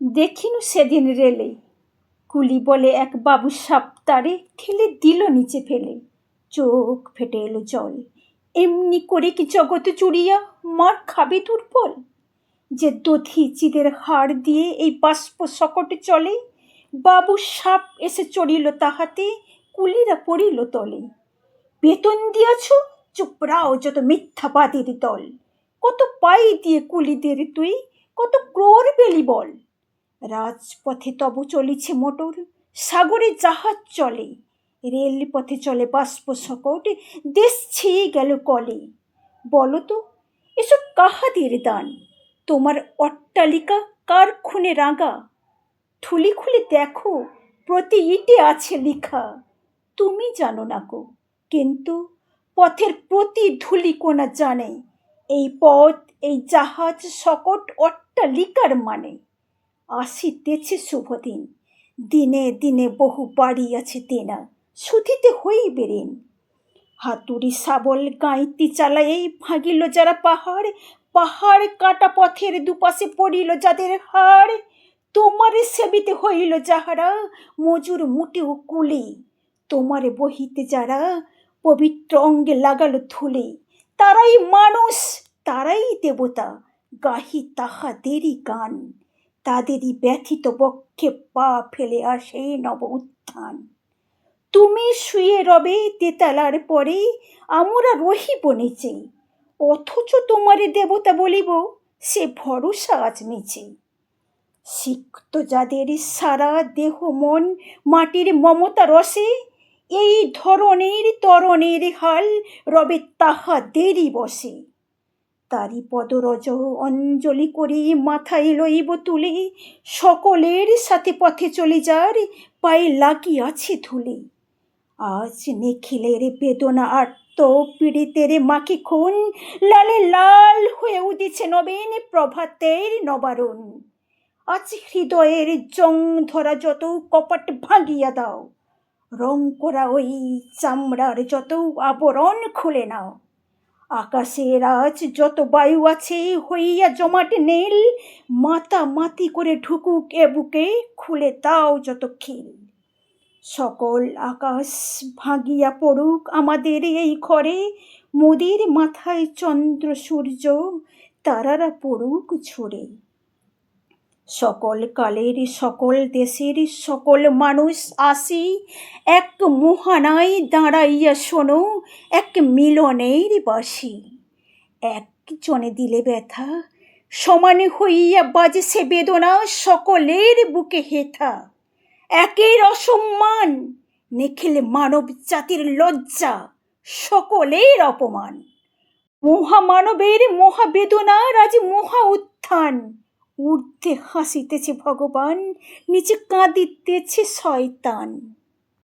দেখিনু সেদিন রেলে কুলি বলে এক বাবু সাপ তারে ঠেলে দিল নিচে ফেলে। চোখ ফেটে এলো জল, এমনি করে কি জগতে চুরিয়া মার খাবে দুর্বল? যে দধি চিদের হাড় দিয়ে এই বাষ্প সকটে চলে, বাবু সাপ এসে চড়িল তাহাতে, কুলিরা পড়িল তলে। বেতন দিয়াছ, চুপ রাও যত মিথ্যাবাদীর দল। কত পাই দিয়ে কুলিদের তুই, কত ক্রোর বেলি বল। রাজপথে তব চলিছে মোটর, সাগরে জাহাজ চলে, রেলপথে চলে বাষ্প সকট, দেশ ছেয়ে গেল কলে। বলো তো এসব কাহাদের দান? তোমার অট্টালিকা কার খুনে রাঙা? থুলি খুলে দেখো, প্রতি ইটে আছে লিখা। তুমি জানো না গো, কিন্তু পথের প্রতি ধূলিকণা জানে এই পথ, এই জাহাজ সকট অট্টালিকার মানে। আসিতেছে শুভদিন, দিনে দিনে বহু বাড়ি আছে তেনা, শুধিতে হইবে ঋণ। হাতুড়ি শাবল গাঁইতি চালায় ভাঙিল যারা পাহাড়, পাহাড় কাটা পথের দুপাশে পড়িল যাদের হাড়। তোমারে সেবিতে হইল যাহারা, মজুর মুটেও কুলি। তোমারে বহিতে যারা পবিত্র অঙ্গে লাগালো ধুলি, তারাই মানুষ, তারাই দেবতা, গাহি তাহাদেরই গান। তাদেরই ব্যথিত বক্ষে পা ফেলে আসে নব উত্থান। তুমি শুয়ে রবে তেতালার পরে, আমরা রহিব নিচে, অথচ তোমারে দেবতা বলিব, সে ভরসা আজ মিছে। সিক্ত যাদের সারা দেহ মন মাটির মমতা রসে, এই ধরনের তরণের হাল রবে তাহাদেরই বসে। তারি পদরজ অঞ্জলি করে মাথায় লইব তুলে, সকলের সাথে পথে চলে যার পায়ে লাগিয়াছে ধুলে। আজ নিখিলের বেদনা আর্ত পীড়িতের মাকে খুন, লালে লাল হয়ে উদিছে নবীন প্রভাতের নবারুণ। আজ হৃদয়ের জং ধরা যত কপাট ভাঙিয়া দাও, রং করা ওই চামড়ার যত আবরণ খুলে নাও। আকাশের আজ যত বায়ু আছে হইয়া জমাটে নীল, মাতামাতি করে ঢুকুক এ বুকে, খুলে দাও যত খিল। সকল আকাশ ভাঙিয়া পড়ুক আমাদের এই ঘরে, মোদের মাথায় চন্দ্র সূর্য তারারা পড়ুক ঝরে। সকল কালের সকল দেশের সকল মানুষ আসি, এক মোহানায় দাঁড়াইয়া শোনো এক মিলনের বাঁশি। একজনে দিলে ব্যথা, সমানে হইয়া বাজে সে বেদনা সকলের বুকে হেথা। একের অসম্মান, নিখিল মানব জাতির লজ্জা, সকলের অপমান। মহামানবের মহাবেদনার আজ মহা উত্থান, ঊর্ধ্বে হাসিতেছে ভগবান, নিচে কাঁদিতেছে শয়তান।